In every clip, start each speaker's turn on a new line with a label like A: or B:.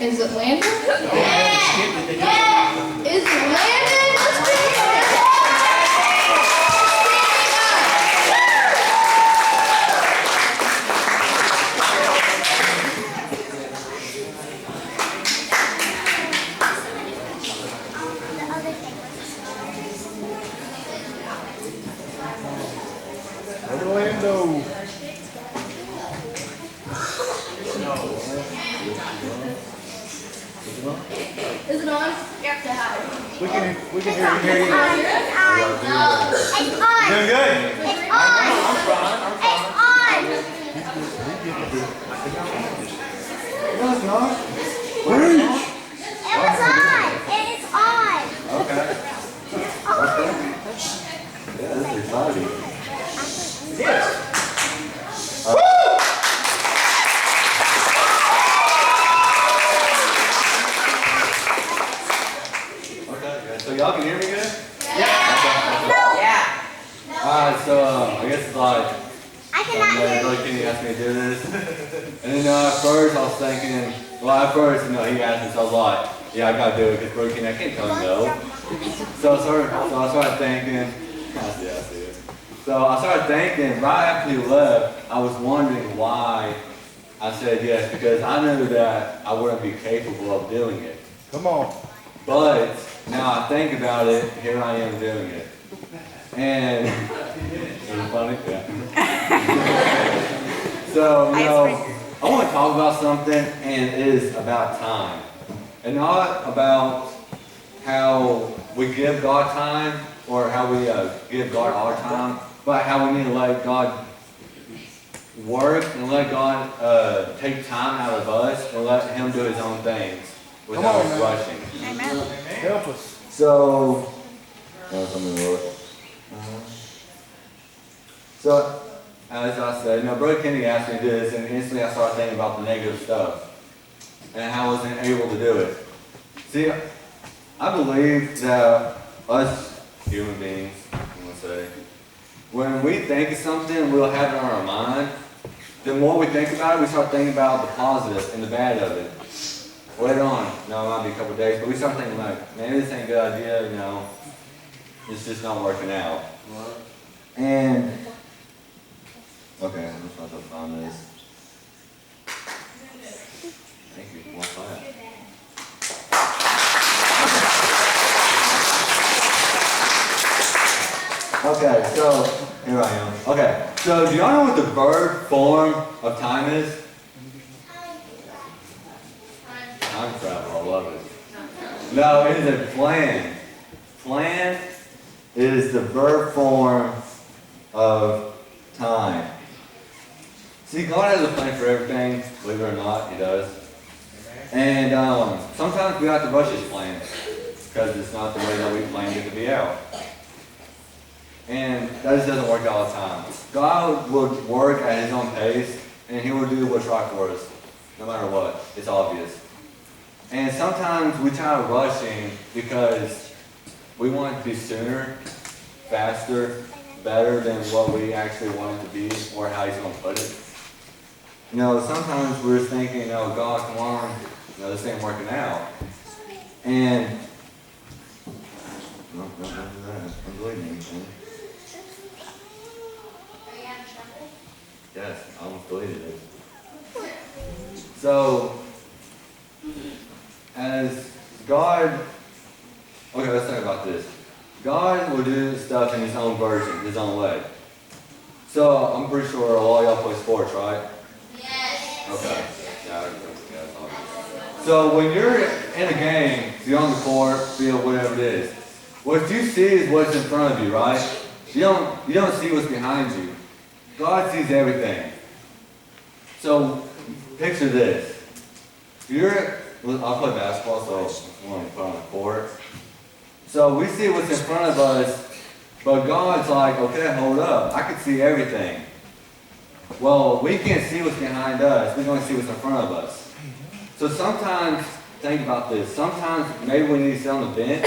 A: Is it Landon? Yeah. Is it Landon? Let's bring him in.
B: Orlando.
A: Is it on? Yeah. Say hi.
B: We can hear you.
C: It's on.
B: Doing good?
C: It's on. It's on.
B: No, it's not.
C: It was on. It is on.
B: Okay.
D: Yeah, this is exciting.
B: Yes.
D: Okay, so y'all can hear me good?
C: Yeah.
D: Alright, so I guess it's like,
C: I cannot hear
D: really
C: you.
D: Kenny asked me to do this. And then at first I was thinking, well at first, he asked me, so I was like, yeah, I gotta do it because Brother Kenny, I can't tell him no. So I started thinking, I see it. So I started thinking, right after he left, I was wondering why I said yes, because I knew that I wouldn't be capable of doing it.
B: Come on.
D: But now I think about it, here I am doing it. And is it funny? Yeah. So, I want to talk about something, and it is about time. And not about how we give God time, or how we give God our time, but how we need to let God work and let God take time out of us and let Him do His own things without us rushing.
C: Amen.
B: Help us.
D: So, as I said, Brother Kenny asked me this, and instantly I started thinking about the negative stuff and how I wasn't able to do it. See, I believe that us human beings, I'm going to say, when we think of something, we'll have it on our mind. The more we think about it, we start thinking about the positive and the bad of it. Later on, it might be a couple of days, but we start thinking like, man, this ain't a good idea, it's just not working out. And, okay, I'm just going to find this. Thank you, well fine. Okay, so, here I am. Okay, so do y'all know what the verb form of time is? Time travel, I love it. No, it is a plan. Plan is the verb form of time. See, God has a plan for everything, believe it or not, He does. And sometimes we have to rush His plan because it's not the way that we planned it to be out. And that just doesn't work all the time. God will work at His own pace, and He will do what's right for us, no matter what. It's obvious. And sometimes we try rushing because we want it to be sooner, faster, better than what we actually want it to be, or how He's going to put it. Sometimes we're thinking, God, come on, this ain't working out. And, no, don't do that. I'm believing anything. Yes, I almost deleted it. So, as God, okay, let's talk about this. God will do stuff in His own version, His own way. So, I'm pretty sure all y'all play sports, right? Yes. Okay. Yeah, that's obvious. So, when you're in a game, you're on the court, field, whatever it is, what you see is what's in front of you, right? You don't see what's behind you. God sees everything. So, picture this. I'll play basketball, so I'm going to put on the court. So we see what's in front of us, but God's like, okay, hold up. I can see everything. Well, we can't see what's behind us. We can only see what's in front of us. So sometimes, think about this. Sometimes maybe we need to sit on the bench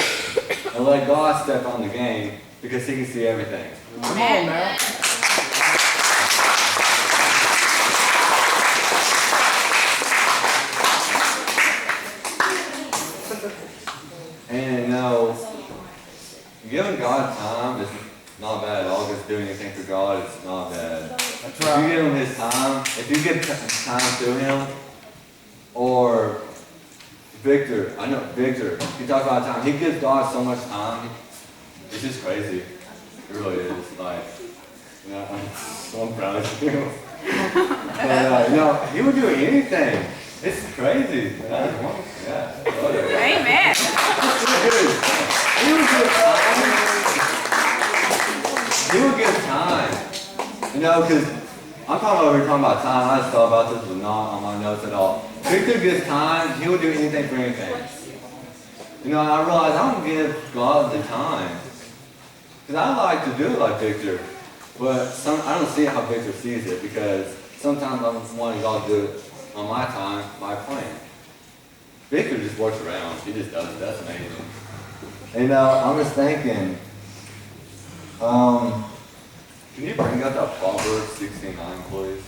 D: and let God step on the game because He can see everything.
B: Come on now.
D: time is not bad at all. Just doing anything for God, it's not bad.
B: That's
D: If you
B: right.
D: give him his time, if you give time to him, or Victor, I know Victor, he talks about time. He gives God so much time. It's just crazy. It really is. Like, you know, I'm so proud of you. But, you know, he would do anything. It's crazy. Yeah.
E: Amen.
D: He would give time. He would give time. You know, because I'm talking about time. I just thought about this, but not on my notes at all. Victor gives time. He would do anything for anything. You know, and I realized I don't give God the time. Because I like to do it like Victor. But I don't see how Victor sees it, because sometimes I'm wanting God to do it on my time, my plan. Victor just works around. He just does it. That's amazing. And I'm just thinking, can you bring up that Proverbs 69, please?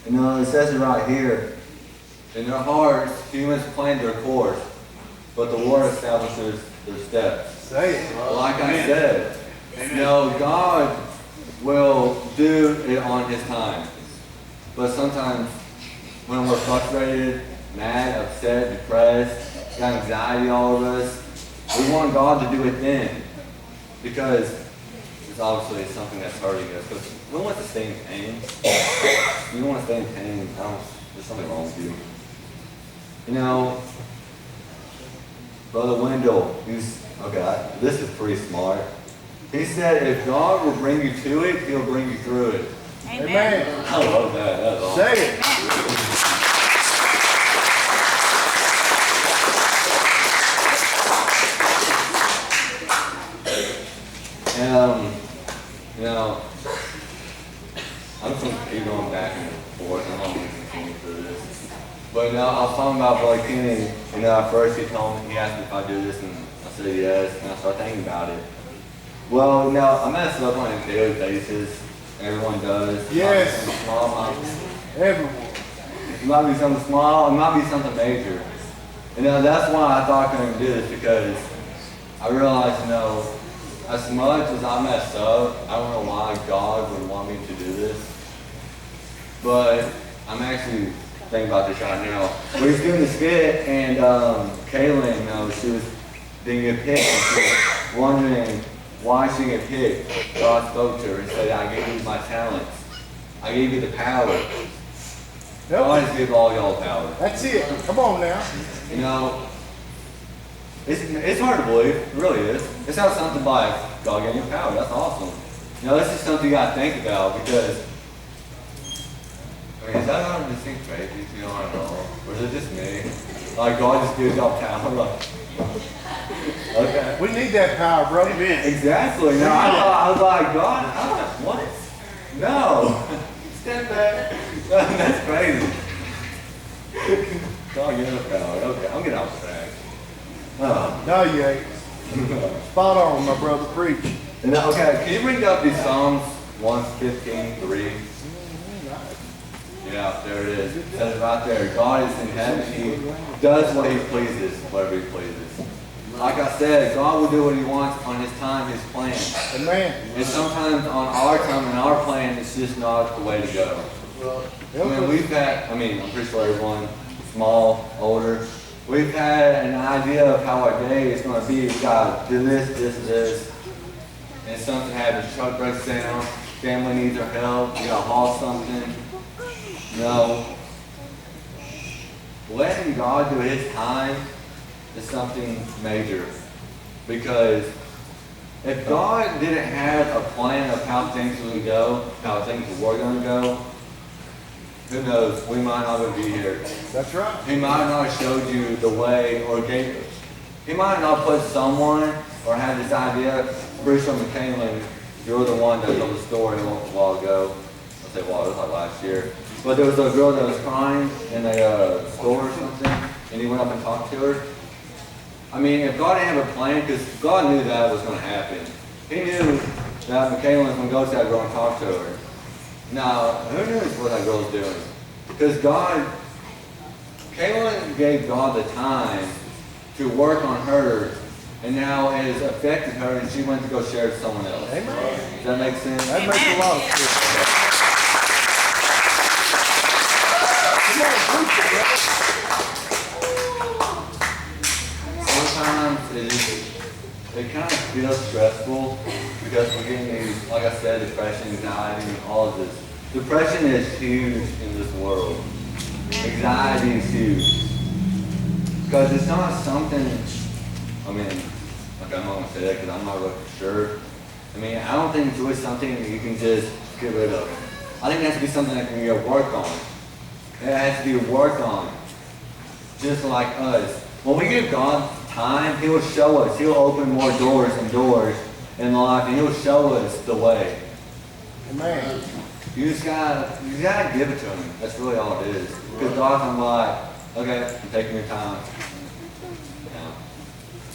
D: You know, it says it right here. In their hearts, humans plan their course, but the Lord establishes their steps.
B: Say it, bro.
D: Like I said, you know, God will do it on His time. But sometimes when we're frustrated, mad, upset, depressed, got anxiety all of us, we want God to do it then. Because it's obviously something that's hurting us. Because we want to stay in pain. You don't want to stay in pain. There's something wrong with you. You know, Brother Wendell, this is pretty smart. He said if God will bring you to it, He'll bring you through it.
B: Amen.
D: I love that. That's awesome.
B: Say it.
D: And, you know, I'm just going to keep going back and forth. I'm not going to continue through this. But, you know, I was talking about Brother Kenny. You know, at first he asked me if I do this, and I said yes, and I started thinking about it. Well, you know, I mess up on a daily basis. Everyone does.
B: Yes.
D: It might be something small,
B: Everyone.
D: it might be something small, it might be something major. You know, that's why I thought I couldn't do this, because I realized, you know, as much as I messed up, I don't know why God would want me to do this. But I'm actually thinking about this right now. We was doing the skit, and Kaylin, you know, she was being a pick, and she was wondering why she get picked. God spoke to her and said, I gave you my talents. I gave you the power. I want to give all y'all power.
B: That's it. Come on now.
D: You know, it's hard to believe. It really is. It's not something like God gave you power. That's awesome. You know, this is something you got to think about, because, I mean, is that not just seem crazy to you? I don't know. Or is it just me? Like, God just gives y'all power. Like, okay.
B: We need that power, brother.
D: Exactly. No, I was like, God, what? No. Step back. That's crazy. God, give us power. Okay, I'm getting off track.
B: No, you ain't. Spot on, my brother. Preach.
D: And, okay, can you bring up these Psalms 115:3? Yeah, there it is. It says right there, God is in heaven. He does what He pleases, whatever He pleases. Like I said, God will do what He wants on His time, His plan.
B: Amen.
D: And sometimes on our time and our plan, it's just not the way to go. I mean, I'm pretty sure everyone, small, older, we've had an idea of how our day is going to be. We've got to do this, this, this. And something happens, truck breaks down, family needs our help, we got to haul something. No. Letting God do His time is something major. Because if God didn't have a plan of how things would go, how things were going to go, who knows, we might not even be here.
B: That's right.
D: He might not have showed you the way, or He might not put someone or had this idea. Bruce McCain, you're the one that told the story a while ago. I'll say, well, it was like last year. But there was a girl that was crying in a store or something, and he went up and talked to her. I mean, if God didn't have a plan, because God knew that was going to happen. He knew that Michaela was going to go to that girl and talk to her. Now, who knows what that girl's doing? Because Kaylin gave God the time to work on her and now it has affected her, and she went to go share it with someone else.
B: Amen.
D: Does that make sense?
B: That makes a lot of sense. Come on, preach it,
D: Sometimes it kind of feels stressful because we're getting these, like I said, depression, anxiety, all of this. Depression is huge in this world. Anxiety is huge. Because it's not something, I mean, like I'm not going to say that because I'm not really sure. I mean, I don't think it's really something that you can just get rid of. I think it has to be something that can get worked on. It has to be worked on. Just like us. When we give God time, He will show us. He'll open more doors and doors in life, and He'll show us the way.
B: Amen.
D: You just gotta give it to Him. That's really all it is. Because God's gonna be like, okay, I'm taking your time.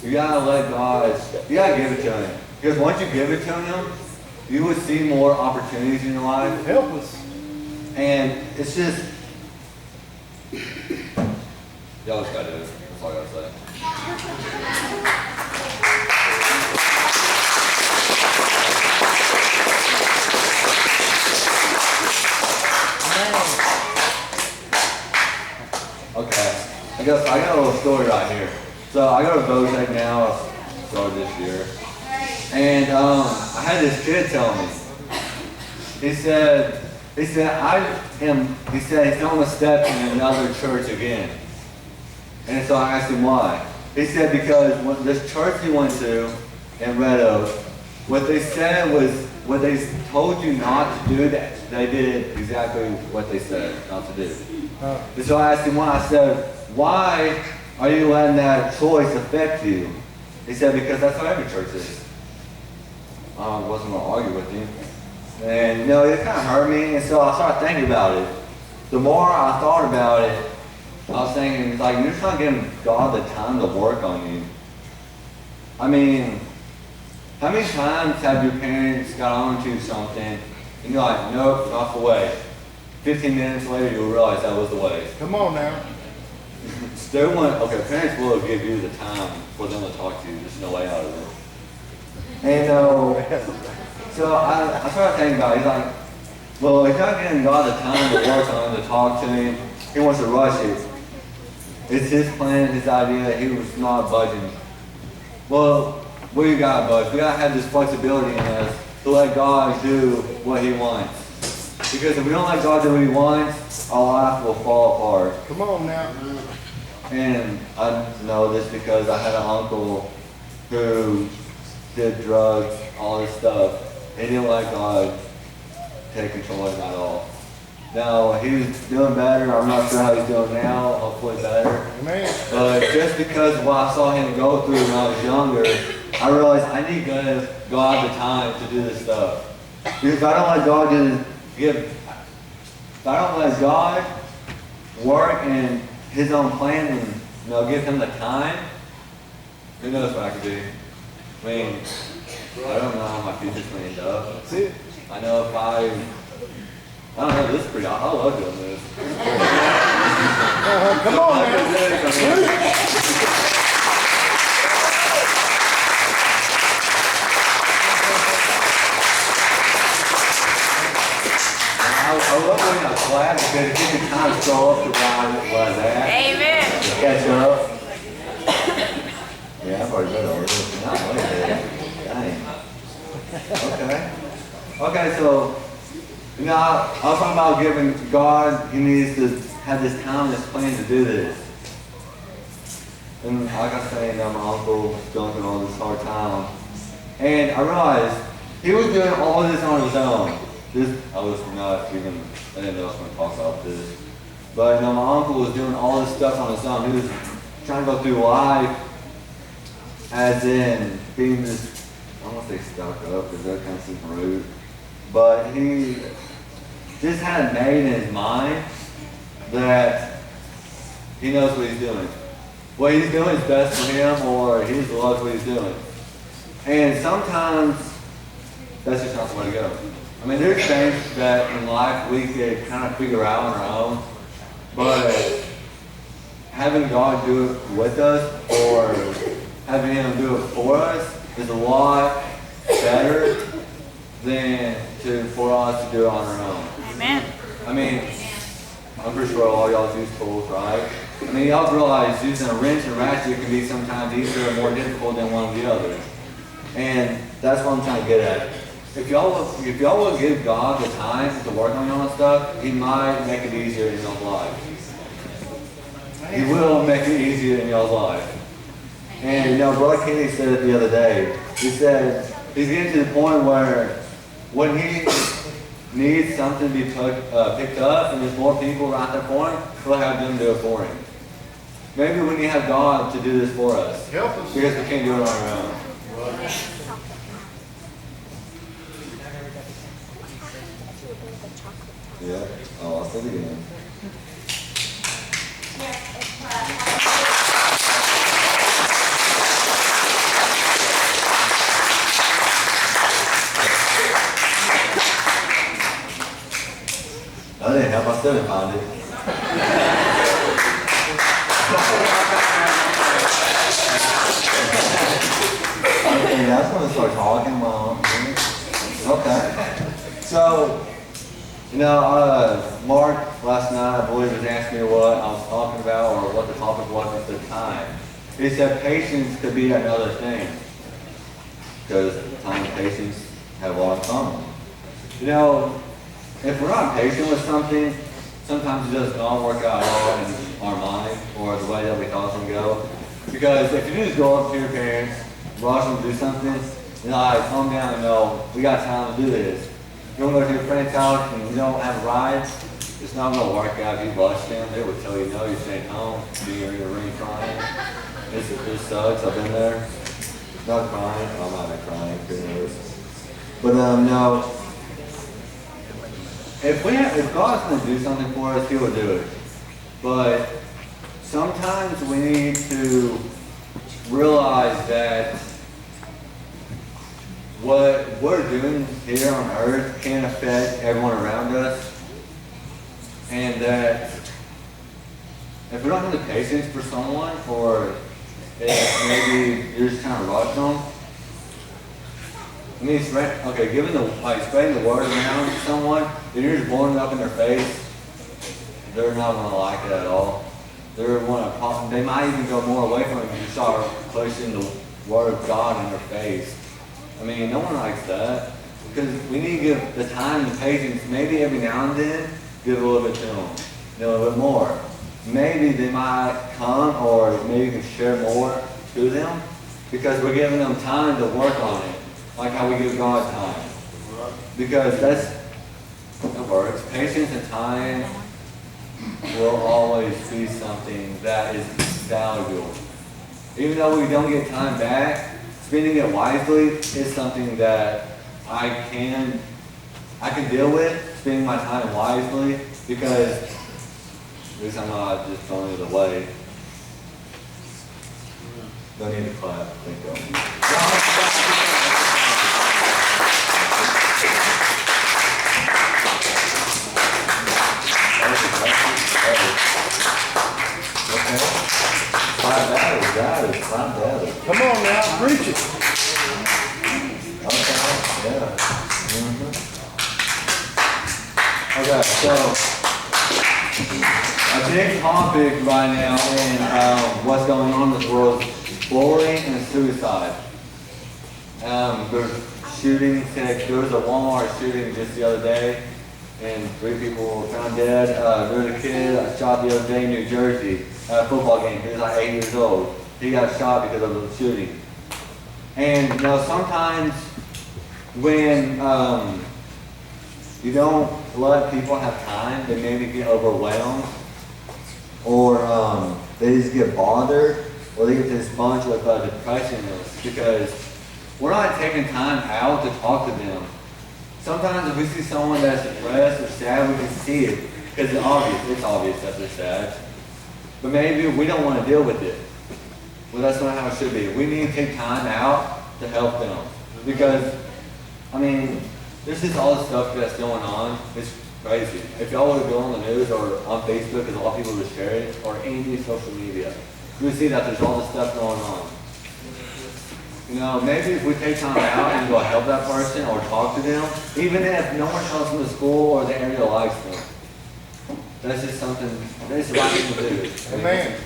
D: You gotta let God, you gotta give it to Him. Because once you give it to Him, you will see more opportunities in your life.
B: Help us.
D: And it's just, y'all just gotta do it. That's all I gotta say. Okay, I got a little story right here. So I go to Bozak now, I started this year. And I had this kid tell me, he said he's not going to step in another church again. And so I asked him why. He said because when this church he went to in Red Oak, what they said was, what they told you not to do, that they did exactly what they said not to do. And so I asked him why. I said, why are you letting that choice affect you? He said, because that's how every church is. I wasn't going to argue with him. And you know, it kind of hurt me, and so I started thinking about it. The more I thought about it, I was thinking, it's like, you're just not giving God the time to work on you. I mean, how many times have your parents got onto something, and you're like, nope, not the way. 15 minutes later, you'll realize that was the way.
B: Come on now.
D: Parents will give you the time for them to talk to you. There's no way out of it. And so I started thinking about it. He's like, well, if you're not giving God the time to work on him, to talk to him, He wants to rush it. It's His plan, His idea. He was not budging. Well, we got to budge. We got to have this flexibility in us to let God do what He wants. Because if we don't let God do what He wants, our life will fall apart.
B: Come on now.
D: And I know this because I had an uncle who did drugs, all this stuff. He didn't let God take control of it at all. Now, he's doing better. I'm not sure how he's doing now. Hopefully better.
B: Amen.
D: But just because what I saw him go through when I was younger, I realized I need to give God the time to do this stuff. Because if I don't let God if I don't let God work in His own plan and give Him the time, who knows what I could do. I mean, I don't know how my future's going to end up.
B: That's it.
D: I know if I don't know, this is pretty, I love doing this.
B: Come on now.
D: I love when I'm glad because it gives me time to show up to where I was at.
E: Amen.
D: Catch up. Yeah, I've already read all this. Not like that. Dang. Okay, so, I was talking about giving God, He needs to have this time and this plan to do this. And like I was saying, my uncle was going through all this hard time. And I realized he was doing all of this on his own. I didn't know I was going to talk about this. But my uncle was doing all this stuff on his own. He was trying to go through life as in being this, I don't want to say stuck up because that kind of seems rude. But he just had it made in his mind that he knows what he's doing. What he's doing is best for him, or he just loves what he's doing. And sometimes that's just not the way to go. I mean, there's things that in life we could kind of figure out on our own, but having God do it with us, or having him do it for us is a lot better than for us to do it on our own.
E: Amen.
D: I mean, I'm pretty sure all y'all use tools, right? I mean, y'all realize using a wrench and ratchet can be sometimes easier and more difficult than one of the others. And that's what I'm trying to get at. If y'all will give God the time to work on y'all stuff, He might make it easier in y'all's life. He will make it easier in y'all's life. And you know, Brother Kenny said it the other day. He said he's getting to the point where when he needs something to be picked up and there's more people right there for him, he'll have them do it for him. Maybe we need to have God to do this for us.
B: Help us.
D: Because we can't do it on our own. Yeah. Oh, I'll say it again. I didn't help. I still didn't find it. Okay, that's when I start talking, Mom. Okay. So, you know, Mark last night, I believe, was asking me what I was talking about or what the topic was at the time. He said patience could be another thing. Because time and patience have a lot in common. You know, if we're not patient with something, sometimes it does not work out at all in our mind or the way that we thought it would go. Because if you just go up to your parents, rush them to do something, you know, like, calm down and know, we got time to do this. You don't go to your friend's house and you don't have a ride, it's not going to work out. If you rush them, they would tell you no, you're staying home, you're in your room crying. It sucks, I've been there. Not crying, I'm not crying, who knows. But no. If God's going to do something for us, He will do it. But sometimes we need to realize that what we're doing here on earth can affect everyone around us. And that if we don't have the patience for someone, or if maybe you're just kind of rushing them, I mean, spreading the word around to someone, if you're just blowing it up in their face, they're not going to like it at all. They might even go more away from it if you start pushing the word of God in their face. I mean, no one likes that. Because we need to give the time and the patience, maybe every now and then, give a little bit to them, a little bit more. Maybe they might come, or maybe you can share more to them, because we're giving them time to work on it. Like how we give God time. Because it works. Patience and time will always be something that is valuable. Even though we don't get time back, spending it wisely is something that I can deal with, spending my time wisely, because at least I'm not just throwing it away. Don't need to clap. Thank you.
B: Come on now, preach it.
D: Okay, yeah. Okay, so a big topic right now in what's going on in this world is bullying and suicide. There's shootings. There was a Walmart shooting just the other day, and 3 people were found dead. There was a kid shot the other day in New Jersey at a football game. He was like 8 years old. He got shot because of the shooting. And you know, sometimes when you don't let people have time, they maybe get overwhelmed, or they just get bothered, or they get this bunch of depression because we're not taking time out to talk to them. Sometimes if we see someone that's depressed or sad, we can see it because it's obvious that they're sad. But maybe we don't want to deal with it. Well, that's not how it should be. We need to take time out to help them. Because, I mean, there's just all this stuff that's going on. It's crazy. If y'all would go on the news or on Facebook, because a lot of people would share it, or any social media, you would see that there's all this stuff going on. You know, maybe if we take time out and go help that person or talk to them, even if no one comes from the school or the area likes them. That's just something, that's the right thing to do.
B: Amen.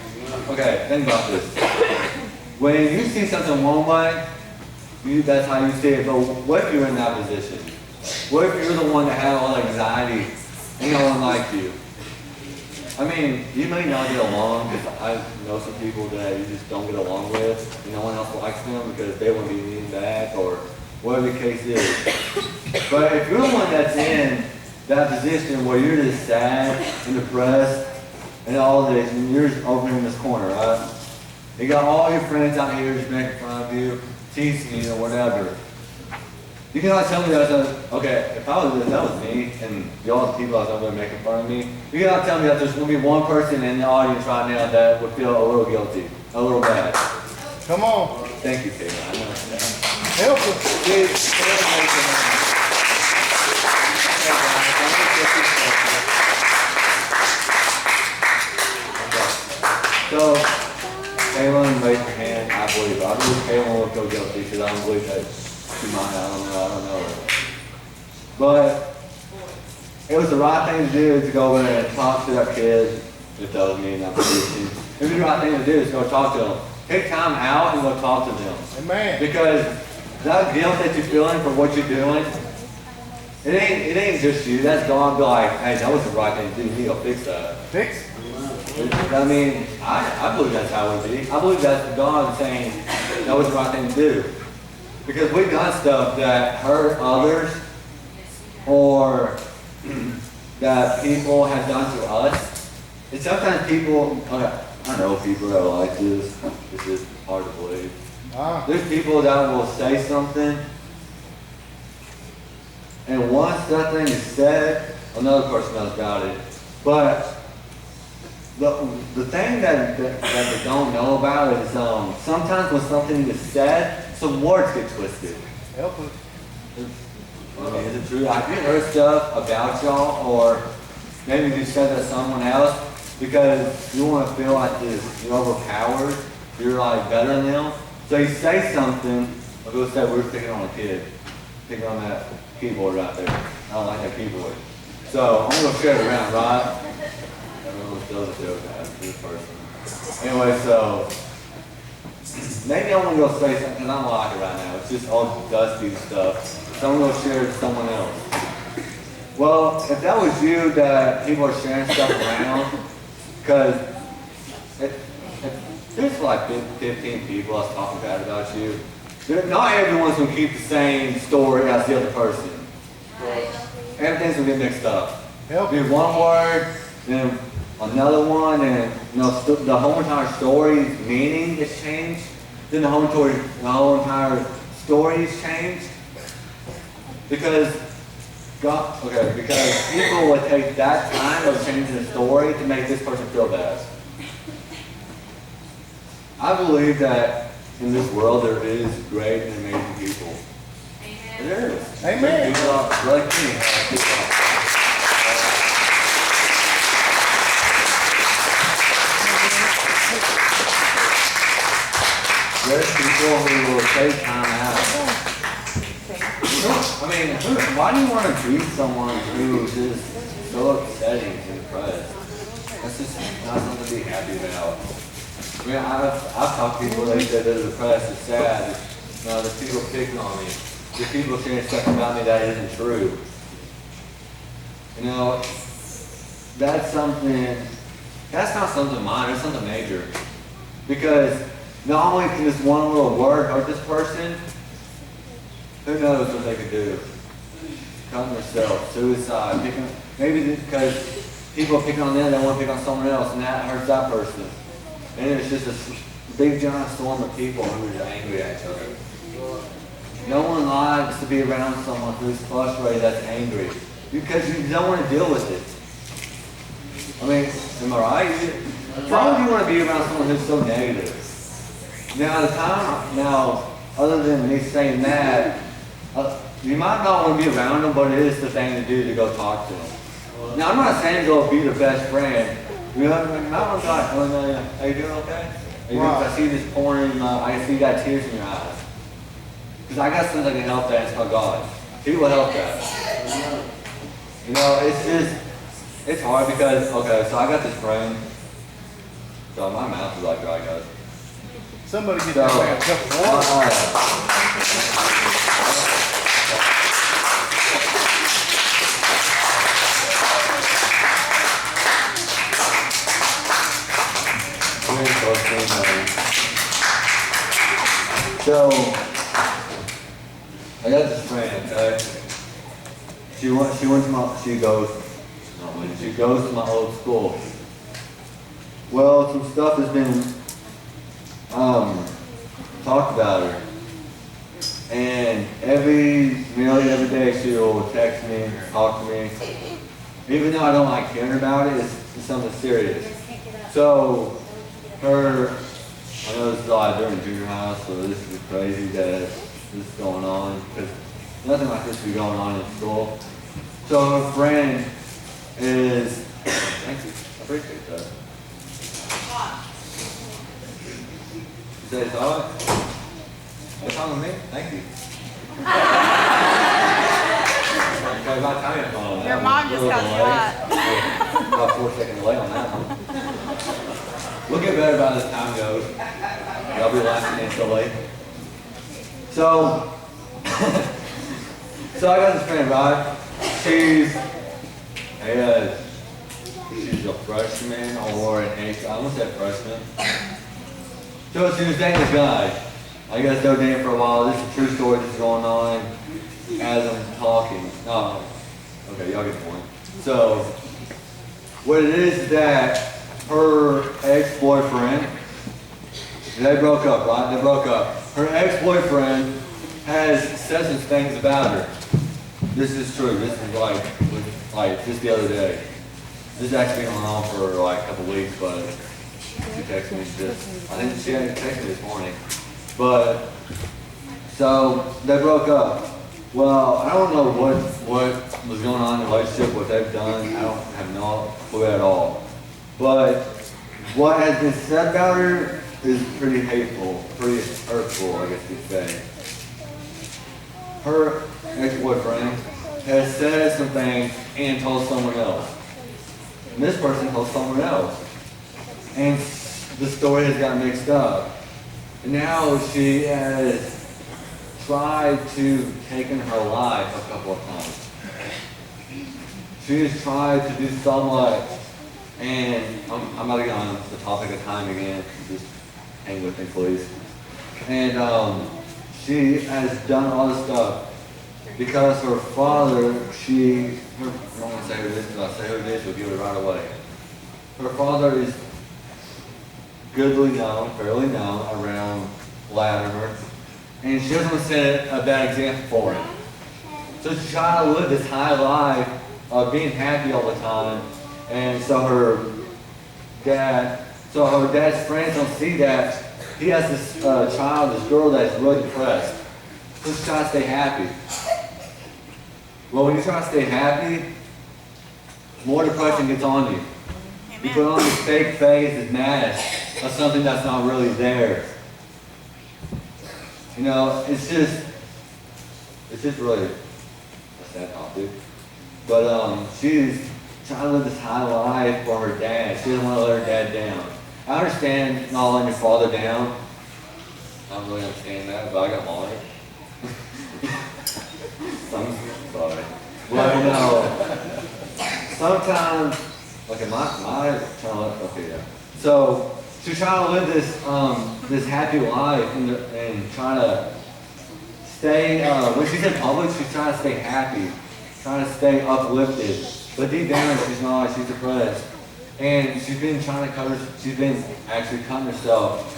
D: Okay, think about this. When you see something one way, that's how you see it, but what if you're in that position? What if you're the one that had all the anxiety and no one liked you? I mean, you may not get along, because I know some people that you just don't get along with, and no one else likes them because they want to be mean back, or whatever the case is. But if you're the one that's in that position where you're just sad and depressed and all this, and you're just over here in this corner, right? You got all your friends out here just making fun of you, teasing you, or whatever. You cannot tell me that, okay, if I was that was me, and all the people I was over there making fun of me, you cannot tell me that there's going to be one person in the audience right now that would feel a little guilty, a little bad.
B: Come on.
D: Thank you, Taylor. I know that.
B: Help us.
D: So, Kaylin raised her hand, I believe. I believe Kaylin will feel guilty because I don't believe that she might. I don't know. But it was the right thing to do to go in and talk to that kid, if that was me in that position. It was the right thing to do is go talk to them. Take time out and go talk to them.
B: Amen.
D: Because that guilt that you're feeling for what you're doing, it ain't just you. That's God be like, hey, that was the right thing to do. You need to go fix that.
B: Fix.
D: I mean, I believe that's how it would be. I believe that's God saying that was the right thing to do. Because we've done stuff that hurt others or that people have done to us. And sometimes people, okay, I know people that are like this. It's just hard to believe. There's people that will say something, and once that thing is said, another person knows about it. But the thing that they don't know about is sometimes when something is said, some words get twisted.
B: Help us.
D: I mean, is it true? Have you heard stuff about y'all, or maybe you said that to someone else because you want to feel like you're overpowered, you're like better than them? So you say something, like we'll say we're picking on a kid, picking on that keyboard right there. I don't like that keyboard. So I'm going to share it around, right? Everyone does a joke at this person. Anyway, so maybe I'm going to go say something, and I don't like it right now. It's just all dusty stuff. So I'm going to share it with someone else. Well, if that was you that people are sharing stuff around, because there's like 15 people that's talking bad about you. Not everyone's going to keep the same story as the other person. Everything's going to get mixed up.
B: Help.
D: Do one word, then another one, and the whole entire story's meaning is changed. Then the whole entire story is changed. Because because people would take that time of changing the story to make this person feel bad. I believe that in this world there is great and amazing people. Amen. There is.
B: Amen.
D: People like me. There's people who will take time out. I mean, why do you want to be someone who's just so upsetting and depressed? That's just not something to be happy about. I mean, I've talked to people, they said they're depressed, it's sad. There's people picking on me. There's people saying stuff about me that isn't true. You know, that's not something minor, it's something major. Because not only can this one little word hurt this person, who knows what they could do? Cut themselves, suicide, maybe because people are picking on them, they want to pick on someone else, and that hurts that person. And it's just a big giant storm of people who are angry at each other. No one likes to be around someone who's frustrated, that's angry, because you don't want to deal with it. I mean, am I right? Why would you want to be around someone who's so negative? Now, other than me saying that, you might not want to be around them, but it is the thing to do to go talk to them. Now, I'm not saying go be the best friend. You might want to talk. Are you doing okay? I see this pouring, I see that tears in your eyes. Because I got something that can help that, it's called God. He will help that. You know, it's hard because, okay, so I got this friend. So my mouth is like dry, guys.
B: Somebody get
D: So,
B: that man a cup of water.
D: So, I got this friend, okay? She goes to my old school. Well, some stuff has been talked about her. And nearly every day she will text me, talk to me. Even though I don't like hearing about it, it's something serious. So, I know this is all during junior high, so this is crazy that this is going on, because nothing like this should be going on in school. So her friend is, thank you, I appreciate that. You say it's hot? What's wrong with me? Thank you. Okay, about time I'm on that.
E: Your mom just got you hot.
D: About 4 seconds late on that one. We'll get better by this time goes. Y'all be laughing until late. So, so I got this friend, right? She's a freshman or an eighth. I almost said freshman. So she was dating this guy. I guess they were dating for a while. This is a true story that's going on as I'm talking. No, okay, y'all get the point. So, what it is that her ex-boyfriend, they broke up, right? They broke up. Her ex-boyfriend has said some things about her. This is true. This is like just the other day. This has actually been going on for like a couple weeks, but she texted me just, I think she had texted me this morning. But, so they broke up. Well, I don't know what was going on in the relationship, what they've done. I don't have no clue at all. But what has been said about her is pretty hateful, pretty hurtful, I guess you'd say. Her ex-boyfriend has said some things and told someone else. And this person told someone else. And the story has gotten mixed up. And now she has tried to take in her life a couple of times. She has tried to do so much. And I'm about to get on the topic of time again. Just hang with me, please. And she has done all this stuff because her father, I don't want to say who it is, because I say who it is, we'll give it right away. Her father is goodly known, fairly known around Latimer, and she doesn't want to set a bad example for him. So she's trying to live this high life of being happy all the time, and so her dad's friends don't see that he has this child, this girl that's really depressed. So she's trying to stay happy. Well, when you try to stay happy, more depression gets on you. You put on this fake face, this mask of something that's not really there. You know, it's just really a sad topic. But she's trying to live this high life for her dad. She doesn't want to let her dad down. I understand not letting your father down. I don't really understand that, but I got mine. I'm sorry. Well, you know, sometimes, okay, my okay, yeah. So she's trying to live this happy life and trying to stay. When she's in public, she's trying to stay happy, trying to stay uplifted. But deep down, she's not. She's depressed, and she's been trying to she's been actually cutting herself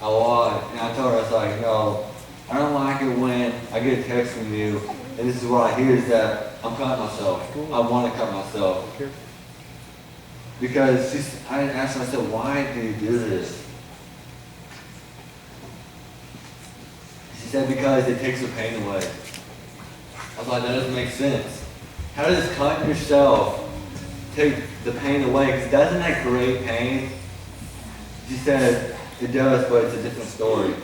D: a lot. And I told her, I was like, no, I don't like it when I get a text from you, and this is what I hear is that I'm cutting myself. I want to cut myself. Because I asked her, I said, why do you do this? She said, because it takes the pain away. I was like, that doesn't make sense. How does cutting yourself take the pain away? Because doesn't that create pain? She said, it does, but it's a different story.